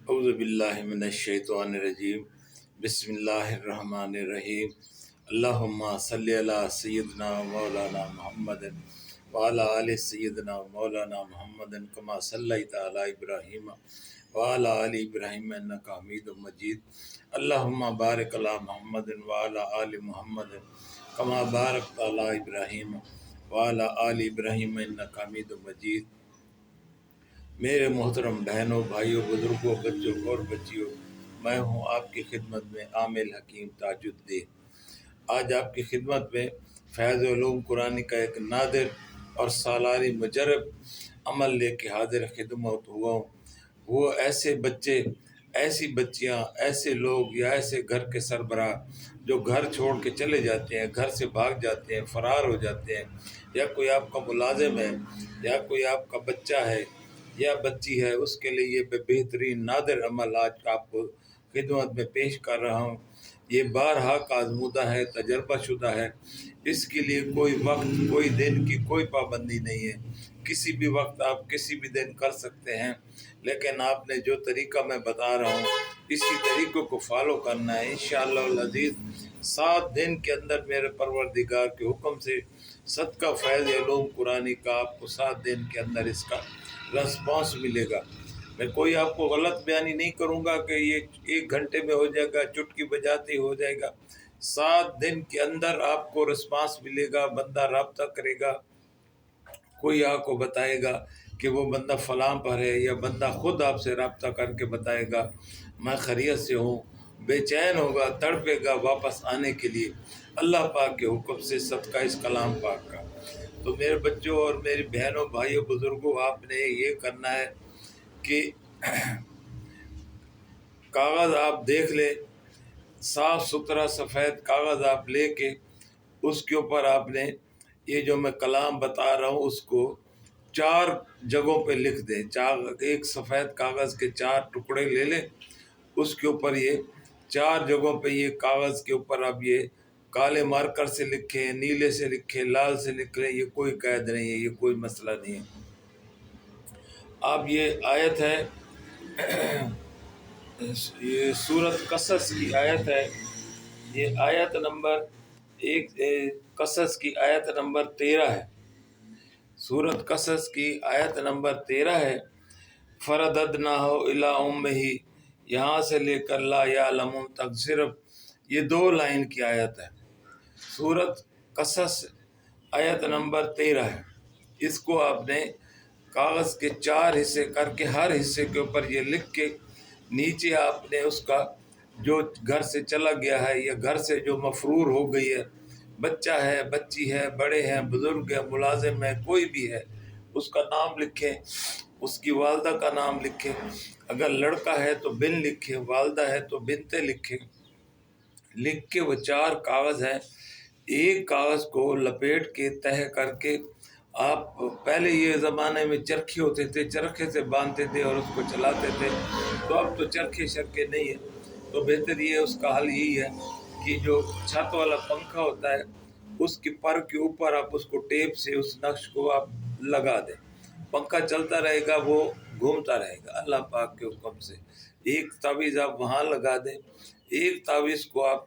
اعوذ باللہ من الشیطان الرجیم بسم اللہ الرحمن الرحیم اللہم صلی علی سیدنا مولانا محمد وعلی آل سیدنا مولانا محمد کما صلیت علی ابراہیم وعلی آل ابراہیم انک حمید مجید اللہم بارک علی محمد وعلی آل محمد کما بارکت علی ابراہیم وعلی آل ابراہیم انک حمید مجید۔ میرے محترم بہنوں، بھائیوں، بزرگوں، بچوں اور بچیوں، میں ہوں آپ کی خدمت میں عامل حکیم تاج الدین۔ آج آپ کی خدمت میں فیض علوم قرآن کا ایک نادر اور سالاری مجرب عمل لے کے حاضر خدمت ہوا ہوں۔ وہ ایسے بچے، ایسی بچیاں، ایسے لوگ یا ایسے گھر کے سربراہ جو گھر چھوڑ کے چلے جاتے ہیں، گھر سے بھاگ جاتے ہیں، فرار ہو جاتے ہیں، یا کوئی آپ کا ملازم ہے یا کوئی آپ کا بچہ ہے یا بچی ہے، اس کے لیے یہ بہترین نادر عمل آج آپ کو خدمت میں پیش کر رہا ہوں۔ یہ بارہا کا آزمودہ ہے، تجربہ شدہ ہے۔ اس کے لیے کوئی وقت، کوئی دن کی کوئی پابندی نہیں ہے۔ کسی بھی وقت آپ کسی بھی دن کر سکتے ہیں، لیکن آپ نے جو طریقہ میں بتا رہا ہوں اسی طریقے کو فالو کرنا ہے۔ انشاءاللہ العزیز 7 دن کے اندر میرے پروردگار کے حکم سے صدقہ فیض علوم قرآنی کا آپ کو 7 دن کے اندر اس کا رسپانس ملے گا۔ میں کوئی آپ کو غلط بیانی نہیں کروں گا کہ یہ 1 گھنٹے میں ہو جائے گا، چٹکی بجاتے ہی ہو جائے گا۔ 7 دن کے اندر آپ کو رسپانس ملے گا، بندہ رابطہ کرے گا، کوئی آپ کو بتائے گا کہ وہ بندہ فلاں پر ہے، یا بندہ خود آپ سے رابطہ کر کے بتائے گا میں خیریت سے ہوں، بے چین ہوگا، تڑپے گا واپس آنے کے لیے اللہ پاک کے حکم سے، صدقہ اس کلام پاک کا۔ تو میرے بچوں اور میری بہنوں، بھائیوں، بزرگوں، آپ نے یہ کرنا ہے کہ کاغذ آپ دیکھ لیں، صاف ستھرا سفید کاغذ آپ لے کے اس کے اوپر آپ نے یہ جو میں کلام بتا رہا ہوں اس کو 4 جگہوں پہ لکھ دیں۔ ایک سفید کاغذ کے 4 ٹکڑے لے لیں، اس کے اوپر یہ 4 جگہوں پہ یہ کاغذ کے اوپر آپ یہ کالے مارکر سے لکھیں، نیلے سے لکھیں، لال سے لکھ لیں، یہ کوئی قید نہیں ہے، یہ کوئی مسئلہ نہیں ہے۔ اب یہ آیت ہے، یہ سورۃ قصص کی آیت ہے، یہ آیت نمبر قصص کی آیت نمبر 13 ہے۔ سورۃ قصص کی آیت نمبر 13 ہے۔ فرددناہ الی امہ، یہاں سے لے کر لا یعلمون تک صرف یہ 2 لائن کی آیت ہے۔ سورۃ قصص آیت نمبر 13 ہے۔ اس کو آپ نے کاغذ کے 4 حصے کر کے ہر حصے کے اوپر یہ لکھ کے نیچے آپ نے اس کا جو گھر سے چلا گیا ہے یا گھر سے جو مفرور ہو گئی ہے، بچہ ہے، بچی ہے، بڑے ہیں، بزرگ ہے، ملازم ہے، کوئی بھی ہے، اس کا نام لکھیں، اس کی والدہ کا نام لکھیں، اگر لڑکا ہے تو بن لکھیں، والدہ ہے تو بنتے لکھیں، لکھ کے وہ 4 کاغذ ہیں، ایک کاغذ کو لپیٹ کے تہہ کر کے آپ پہلے یہ زمانے میں چرخے ہوتے تھے، چرخے سے باندھتے تھے اور اس کو چلاتے تھے، تو اب تو چرخے شرخے نہیں ہیں، تو بہتر یہ اس کا حل یہی ہے کہ جو چھت والا پنکھا ہوتا ہے اس کی پر کے اوپر آپ اس کو ٹیپ سے اس نقش کو آپ لگا دیں، پنکھا چلتا رہے گا، وہ گھومتا رہے گا اللہ پاک کے حکم سے۔ ایک تعویذ آپ وہاں لگا دیں، ایک تعویذ کو آپ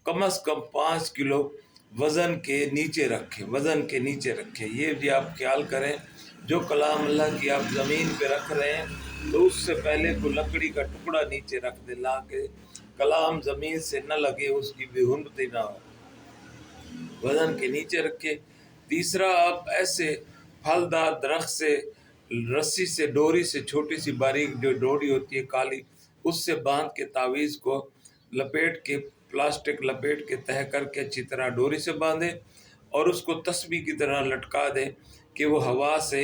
کم از کم 5 کلو وزن کے نیچے رکھیں، وزن کے نیچے رکھیں۔ یہ بھی آپ خیال کریں جو کلام اللہ کی آپ زمین پہ رکھ رہے ہیں تو اس سے پہلے کو لکڑی کا ٹکڑا نیچے رکھ دیں، لا کے کلام زمین سے نہ لگے، اس کی بھی ہنڈتی نہ ہو، وزن کے نیچے رکھے۔ تیسرا، آپ ایسے پھلدار درخت سے رسی سے، ڈوری سے، چھوٹی سی باریک جو ڈوری ہوتی ہے کالی، اس سے باندھ کے تعویذ کو لپیٹ کے، پلاسٹک لپیٹ کے تہہ کر کے اچھی طرح ڈوری سے باندھیں اور اس کو تسبیح کی طرح لٹکا دیں کہ وہ ہوا سے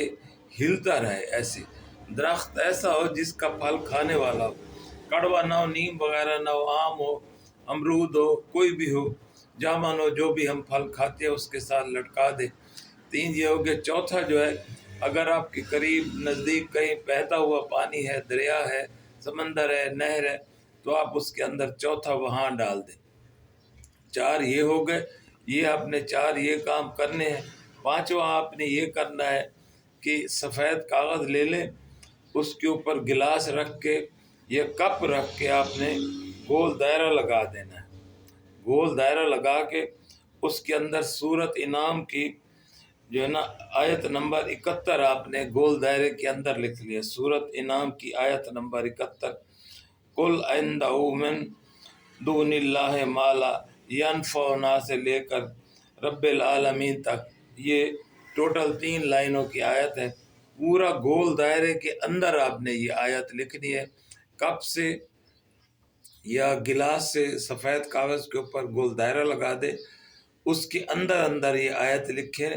ہلتا رہے۔ ایسے درخت ایسا ہو جس کا پھل کھانے والا ہو، کڑوا نہ ہو، نیم وغیرہ نہ ہو، آم ہو، امرود ہو، کوئی بھی ہو، جامن ہو، جو بھی ہم پھل کھاتے ہیں اس کے ساتھ لٹکا دیں۔ 3 یہ ہو گیا۔ چوتھا جو ہے، اگر آپ کے قریب نزدیک کہیں بہتا ہوا پانی ہے، دریا ہے، سمندر ہے، نہر ہے، تو آپ اس کے اندر چوتھا وہاں ڈال دیں۔ 4 یہ ہو گئے، یہ آپ نے 4 یہ کام کرنے ہیں۔ 5واں آپ نے یہ کرنا ہے کہ سفید کاغذ لے لیں، اس کے اوپر گلاس رکھ کے یہ کپ رکھ کے آپ نے گول دائرہ لگا دینا ہے، گول دائرہ لگا کے اس کے اندر سورت انعام کی جو ہے نا آیت نمبر 71 آپ نے گول دائرے کے اندر لکھ لیا، سورت انعام کی آیت نمبر 71، قل عندہ من دون اللہ مالا ینفعنا سے لے کر رب العالمین تک، یہ ٹوٹل 3 لائنوں کی آیت ہے۔ پورا گول دائرے کے اندر آپ نے یہ آیت لکھنی ہے، کپ سے یا گلاس سے سفید کاغذ کے اوپر گول دائرہ لگا دے، اس کے اندر اندر یہ آیت لکھے،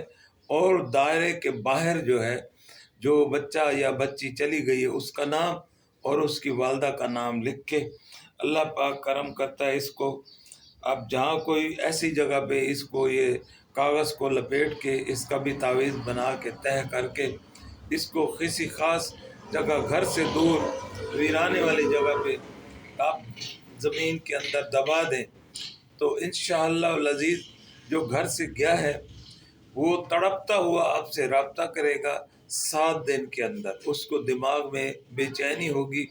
اور دائرے کے باہر جو ہے جو بچہ یا بچی چلی گئی ہے اس کا نام اور اس کی والدہ کا نام لکھ کے اللہ پاک کرم کرتا ہے اس کو اب جہاں کوئی ایسی جگہ پہ اس کو یہ کاغذ کو لپیٹ کے اس کا بھی تعویذ بنا کے تہہ کر کے اس کو کسی خاص جگہ گھر سے دور ویرانے والی جگہ پہ آپ زمین کے اندر دبا دیں تو انشاءاللہ العزیز جو گھر سے گیا ہے وہ تڑپتا ہوا آپ سے رابطہ کرے گا 7 دن کے اندر۔ اس کو دماغ میں بے چینی ہوگی،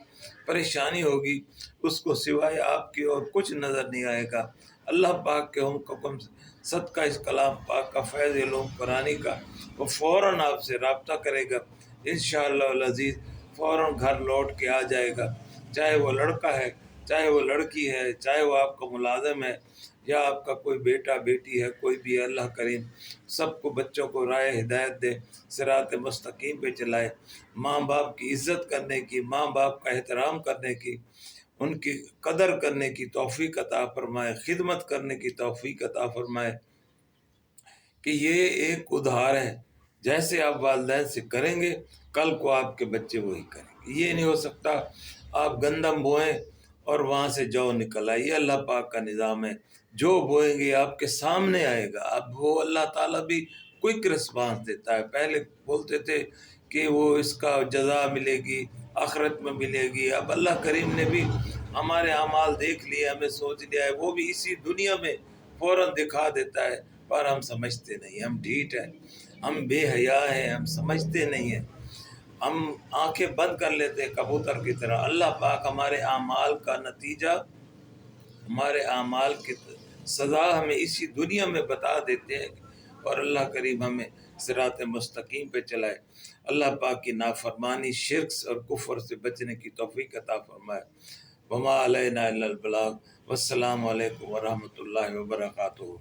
پریشانی ہوگی، اس کو سوائے آپ کی اور کچھ نظر نہیں آئے گا۔ اللہ پاک کے حکم صدقہ اس کلام پاک کا فیض علوم قرآنی کا وہ فوراً آپ سے رابطہ کرے گا انشاءاللہ العزیز، فوراً گھر لوٹ کے آ جائے گا، چاہے وہ لڑکا ہے، چاہے وہ لڑکی ہے، چاہے وہ آپ کا ملازم ہے یا آپ کا کوئی بیٹا بیٹی ہے، کوئی بھی ہے، اللہ کریم سب کو بچوں کو رائے ہدایت دے، صراط مستقیم پہ چلائے، ماں باپ کی عزت کرنے کی، ماں باپ کا احترام کرنے کی، ان کی قدر کرنے کی توفیق عطا فرمائے، خدمت کرنے کی توفیق عطا فرمائے، کہ یہ ایک ادھار ہے، جیسے آپ والدین سے کریں گے کل کو آپ کے بچے وہی کریں گے۔ یہ نہیں ہو سکتا آپ گندم بوئیں اور وہاں سے جو نکل آئے، یہ اللہ پاک کا نظام ہے، جو بوئیں گے آپ کے سامنے آئے گا۔ اب وہ اللہ تعالیٰ بھی کوئک رسپانس دیتا ہے، پہلے بولتے تھے کہ وہ اس کا جزا ملے گی، آخرت میں ملے گی، اب اللہ کریم نے بھی ہمارے اعمال دیکھ لیے، ہمیں سوچ لیا ہے، وہ بھی اسی دنیا میں فوراً دکھا دیتا ہے، پر ہم سمجھتے نہیں، ہم ڈھیٹ ہیں، ہم بے حیا ہیں، ہم سمجھتے نہیں ہیں، ہم آنکھیں بند کر لیتے ہیں کبوتر کی طرح۔ اللہ پاک ہمارے اعمال کا نتیجہ، ہمارے اعمال کی سزا ہمیں اسی دنیا میں بتا دیتے ہیں، اور اللہ کریم ہمیں صراط مستقیم پہ چلائے، اللہ پاک کی نافرمانی، شرک اور کفر سے بچنے کی توفیق عطا فرمائے۔ وما علینا الا البلاغ، والسلام علیکم ورحمۃ اللہ وبرکاتہ۔